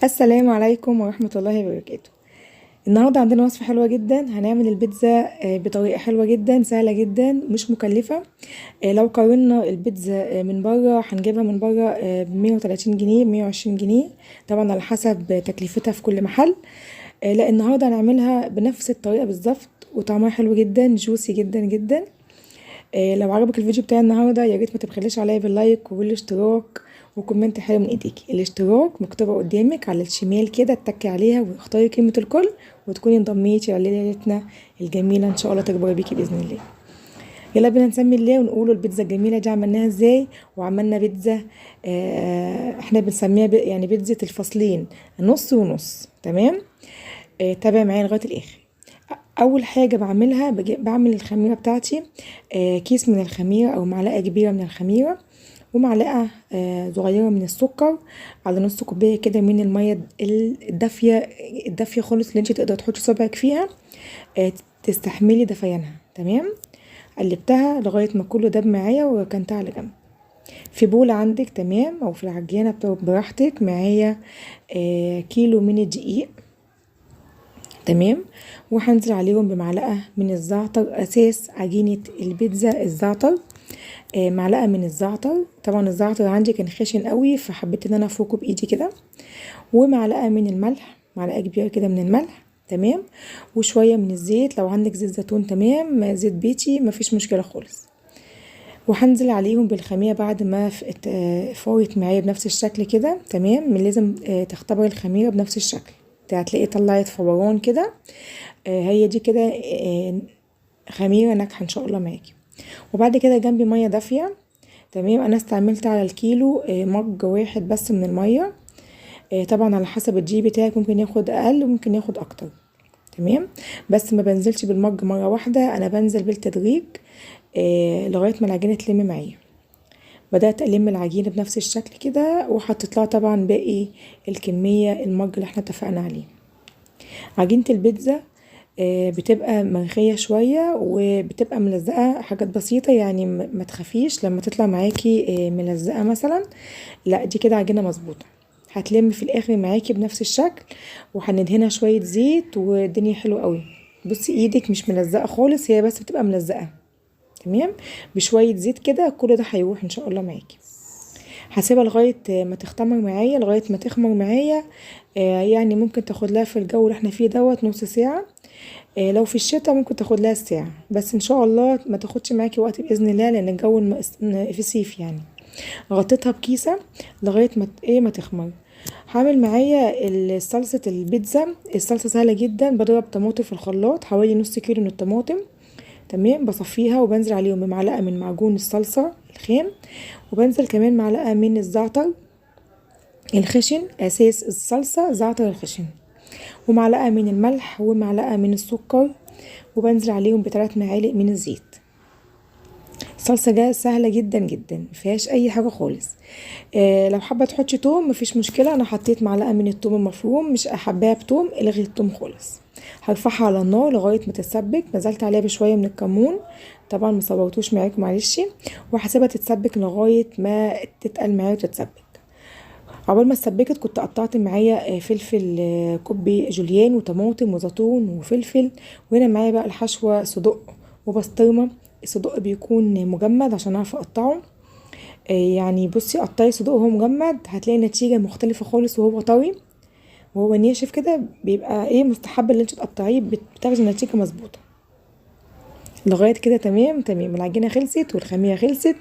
السلام عليكم ورحمة الله وبركاته. النهاردة عندنا وصفة حلوة جدا، هنعمل البيتزا بطريقة حلوة جدا سهلة جدا مش مكلفة. لو قارنا البيتزا من بره هنجيبها من بره ب130 جنيه 120 جنيه، طبعا على حسب تكلفتها في كل محل. لا، النهاردة هنعملها بنفس الطريقة بالظبط وطعمها حلو جدا جوسي جدا جدا. لو عجبك الفيديو بتاعي النهارده يا ريت ما تبخليش عليا باللايك والاشتراك وكومنت حلو من ايديكي. الاشتراك مكتوبه قدامك على الشمال كده، تتكي عليها واختاري كلمه الكل وتكوني انضميتي على ليلتنا الجميله، ان شاء الله تكبري بيكي باذن الله. يلا بينا نسمي الله ونقول البيتزا الجميله دي عملناها ازاي. وعملنا بيتزا احنا بنسميها يعني بيتزا الفصلين، نص ونص. تمام. تابع معايا لغايه الاخر. اول حاجه بعملها بعمل الخميره بتاعتي. كيس من الخميره او معلقه كبيره من الخميره ومعلقه صغيره من السكر على نص كوبايه كده من الميه الدافيه الدافيه خالص اللي انت تقدر تحطي صبعك فيها تستحملي دفيانها. تمام. قلبتها لغايه ما كله داب معايا وركنتها على جنب. في بول عندك تمام او في العجينه براحتك معايا كيلو من الدقيق. تمام. وهنزل عليهم بمعلقه من الزعتر، اساس عجينه البيتزا الزعتر. معلقه من الزعتر، طبعا الزعتر عندي كان خشن قوي فحبيت ان انا افركه بايدي كده. ومعلقه من الملح، معلقه كبيره كده من الملح. تمام. وشويه من الزيت، لو عندك زيت زيتون تمام، زيت بيتي مفيش مشكله خالص. وهنزل عليهم بالخميره بعد ما فورت معايا بنفس الشكل كده. تمام. لازم تختبر الخميره بنفس الشكل، هتلاقي طلعت فوران كده. هي دي كده خميره ناجحه ان شاء الله معاكي. وبعد كده جنبي ميه دافيه. تمام. انا استعملت على الكيلو مج واحد بس من الميه. طبعا على حسب الجي بتاعك، ممكن ياخد اقل وممكن ياخد اكتر. تمام. بس ما بنزلش بالمج مره واحده، انا بنزل بالتدريج لغايه ما العجينه تلم معايا. بدات الم العجينه بنفس الشكل كده وحطيت لها طبعا باقي الكميه المج اللي احنا اتفقنا عليه. عجينه البيتزا بتبقى منخية شوية وبتبقى ملزقة حاجات بسيطة، يعني ما تخافيش لما تطلع معاكي ملزقة مثلا. لا، دي كده عجينة مظبوطة. هتلم في الاخر معاكي بنفس الشكل وهندهنها شوية زيت والدنيا حلوة قوي. بصي ايدك مش ملزقة خالص، هي بس بتبقى ملزقة. تمام. بشوية زيت كده كل ده هيروح ان شاء الله معاكي. هسيبها لغاية ما تختمر معايا، لغاية ما تخمر معايا. يعني ممكن تاخد لها في الجو اللي احنا فيه دوت نص ساعة. لو في الشتاء ممكن تاخد لها ساعة، بس ان شاء الله ما تاخدش معاكي وقت باذن الله لان الجو في الصيف يعني. غطيتها بكيسة لغاية ما تخمر. هعمل معايا صلصة البيتزا. الصلصة سهلة جدا، بضرب طماطم في الخلاط حوالي نص كيلو من الطماطم. تمام. بصفيها وبنزل عليهم بمعلقة من معجون الصلصة الخام، وبنزل كمان معلقة من الزعتر الخشن، اساس الصلصة زعتر الخشن، ومعلقة من الملح ومعلقة من السكر، وبنزل عليهم ب3 معالق من الزيت. الصلصة جاية سهلة جدا جدا مفيهاش اي حاجة خالص. لو حابة تحطي توم مفيش مشكلة، انا حطيت معلقة من التوم المفروم، مش حباها بتوم الغي التوم خالص. هرفعها على النار لغاية ما تتسبك، نزلت عليها بشوية من الكمون، طبعا مصورتوش معاكم معلش. وهسيبها تتسبك لغاية ما تتقل معايا وتتسبك. عقبال ما اتسبكت كنت قطعت معايا فلفل كوبي جوليان وطماطم وزيتون وفلفل. وهنا معايا بقى الحشوة صدق وبسطرمة. الصدق بيكون مجمد عشان اعرف اقطعه. يعني بصي قطعي صدق وهو مجمد هتلاقي نتيجة مختلفة خالص، وهو طري وهو ناشف كده بيبقى مستحب اللي انت تقطعيه، بتاخدي نتيجة مظبوطة. لغاية كده تمام تمام. العجينة خلصت والخميرة خلصت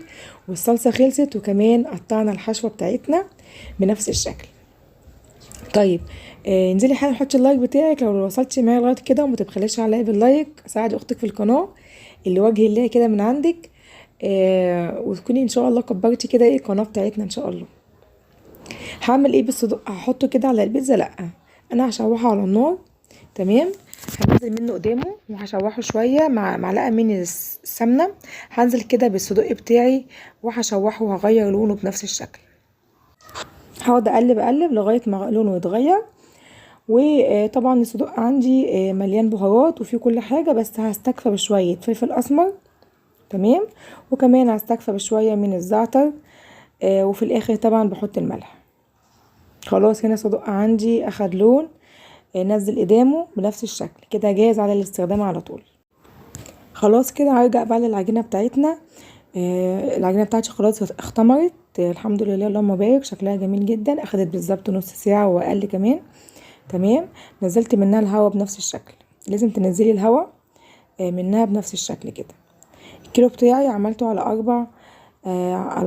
والصلصة خلصت وكمان قطعنا الحشوة بتاعتنا بنفس الشكل. طيب انزلي حالا حطي اللايك بتاعك لو وصلتي معايا لغايه كده، وما تبخليش عليا باللايك، ساعدي اختك في القناه اللي وجه الله كده من عندك. وتكوني ان شاء الله كبرتي كده القناه بتاعتنا ان شاء الله. هعمل ايه بالصدق؟ هحطه كده على البيتزا؟ لا، انا هشوحه على النار. تمام. هنزل منه قدامه وهشوحه شويه مع معلقه من السمنه. هنزل كده بالصدق بتاعي وهشوحه وهغير لونه بنفس الشكل. هقعد اقلب اقلب لغايه ما لونه يتغير. وطبعا الصدق عندي مليان بهارات وفيه كل حاجه، بس هستكفى بشويه فلفل اسمر. تمام. وكمان هستكفى بشويه من الزعتر. وفي الاخر طبعا بحط الملح. خلاص هنا صدق عندي اخد لون، نزل ايدامه بنفس الشكل كده، جاهز على الاستخدام على طول. خلاص كده هرجع بقى للعجينه بتاعتنا. العجينه بتاعتي خلاص اختمرت، الحمد لله اللهم بارك، شكلها جميل جدا، اخدت بالظبط نص ساعه واقل كمان. تمام. نزلت منها الهواء بنفس الشكل، لازم تنزلي الهواء منها بنفس الشكل كده. الكيلو بتاعي عملته على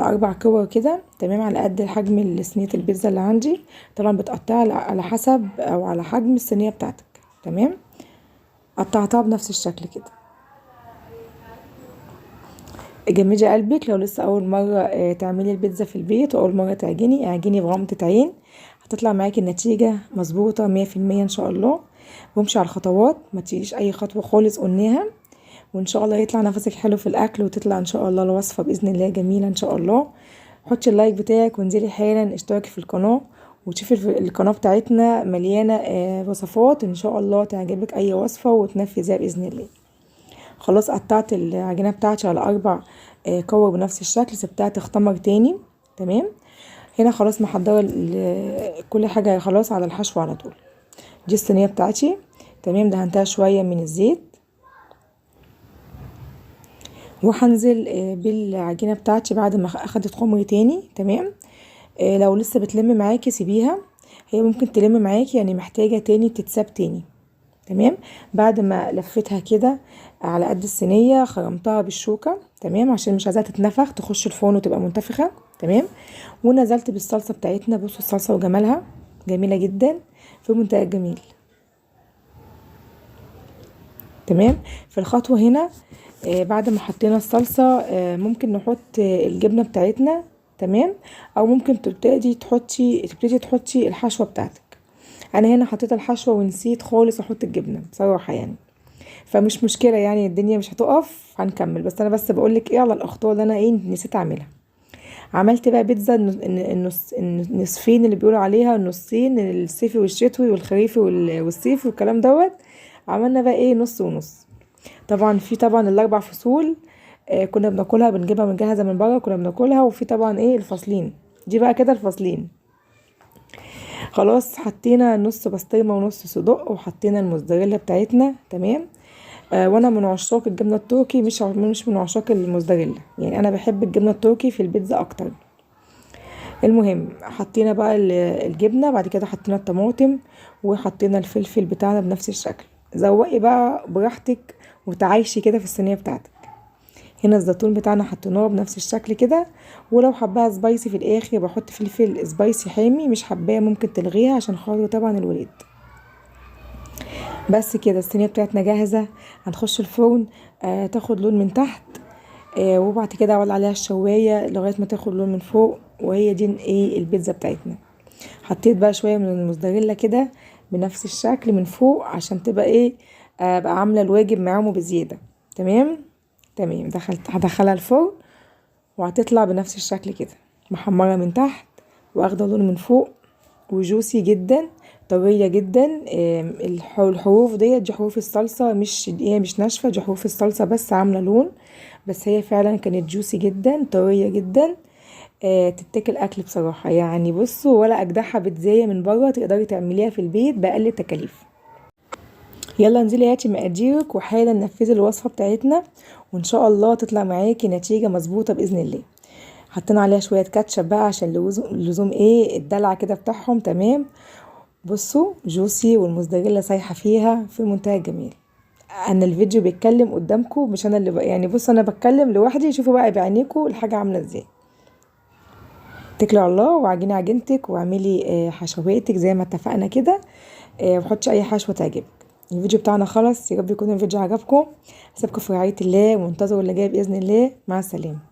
4 كور كده، تمام، على قد حجم صينيه البيتزا اللي عندي. طبعا بتقطعي على حسب او على حجم الصينيه بتاعتك. تمام. قطعتها بنفس الشكل كده. جمدي قلبك لو لسه اول مره تعملي البيتزا في البيت واول مره اعجني بغمضه عين، هتطلع معاكي النتيجه مظبوطه 100% ان شاء الله. وامشي على الخطوات، ما تشيليش اي خطوه خالص قلناها، وان شاء الله يطلع نفسك حلو في الاكل، وتطلع ان شاء الله الوصفه باذن الله جميله ان شاء الله. حطي اللايك بتاعك وانزلي حالا اشتركي في القناه، وتشوفي القناه بتاعتنا مليانه وصفات ان شاء الله تعجبك اي وصفه وتنفذيها باذن الله. خلاص قطعت العجينه بتاعتي على 4 كور بنفس الشكل، سبتها تختمر تاني. تمام. هنا خلاص محضره كل حاجه خلاص على الحشو على طول. دي الصينيه بتاعتي. تمام. دهنتها شويه من الزيت، وهنزل بالعجينه بتاعتي بعد ما اخدت خمر تاني. تمام. لو لسه بتلم معاكي سيبيها، هي ممكن تلم معاكي، يعني محتاجه تاني تتساب تاني. تمام. بعد ما لفتها كده على قد الصينيه، خرمتها بالشوكه. تمام. عشان مش عايزاها تتنفخ تخش الفرن وتبقى منتفخه. تمام. ونزلت بالصلصه بتاعتنا. بصوا الصلصه وجمالها، جميله جدا في منتهى الجميل. تمام. في الخطوه هنا بعد ما حطينا الصلصه ممكن نحط الجبنه بتاعتنا. تمام. او ممكن تبتدي تحطي الحشوه بتاعتك. انا هنا حطيت الحشوه ونسيت خالص احط الجبنه بصراحه يعني، فمش مشكله يعني، الدنيا مش هتقف، هنكمل. بس انا بقولك على الاخطاء اللي انا نسيت اعملها. عملت بقى بيتزا النصفين اللي بيقولوا عليها، النصين، الصيفي والشتوي والخريفي والصيفي والكلام دوت. عملنا بقى نص ونص. طبعا في ال4 فصول كنا بناكلها، بنجيبها مجهزه من بره، كنا بناكلها. وفي طبعا الفصلين، دي بقى كده الفصلين. خلاص حطينا نص بسطرمه ونص صدق، وحطينا الموزاريلا بتاعتنا. تمام. وانا من عشاق الجبنه التركي، مش من عشاق الموزاريلا، يعني انا بحب الجبنه التركي في البيتزا اكتر. المهم حطينا بقى الجبنه، بعد كده حطينا الطماطم، وحطينا الفلفل بتاعنا بنفس الشكل. زوقي بقى براحتك وتعايشي كده في الصينيه بتاعتك. هنا الزيتون بتاعنا حطيناه بنفس الشكل كده. ولو حباها سبايسي في الاخر بحط فلفل سبايسي حامي، مش حباها ممكن تلغيها عشان خاطر طبعا الولاد. بس كده الصينيه بتاعتنا جاهزه. هنخش الفرن تاخد لون من تحت، وبعد كده اولع عليها الشوايه لغايه ما تاخد لون من فوق، وهي دي البيتزا بتاعتنا. حطيت بقى شويه من الموزاريلا كده بنفس الشكل من فوق، عشان تبقى بقى عامله الواجب معاهم بزياده. تمام. تمام. هدخلها الفرن، وهتطلع بنفس الشكل كده، محمره من تحت واخده لون من فوق، وجوسي جدا، طريه جدا. الحروف دي حروف الصلصه، مش ناشفه، دي حروف الصلصه بس عامله لون. بس هي فعلا كانت جوسي جدا، طريه جدا. تتاكل اكل بصراحه يعني. بصوا ولا اجدعها بيتزايه من بره، تقدري تعمليها في البيت باقل التكاليف. يلا انزلي هاتي مقاديرك وحالا نفذي الوصفه بتاعتنا، وان شاء الله تطلع معاكي نتيجه مظبوطه باذن الله. حطينا عليها شويه كاتشب بقى عشان اللزوم الدلع كده بتاعهم. تمام. بصوا جوسي، والموزاريلا سايحه فيها في منتهى الجمال. انا الفيديو بيتكلم قدامكم، مش انا اللي يعني بصوا انا بتكلم لوحدي. شوفوا بقى بعينيكم الحاجه عامله ازاي. اتكلي على الله وعجني عجينتك، واعملي حشواتك زي ما اتفقنا كده، وحطي اي حشوه تعجبك. الفيديو بتاعنا خلص، يا رب يكون الفيديو عجبكم. اسيبكم في رعايه الله، وانتظروا اللي جاي باذن الله. مع السلامه.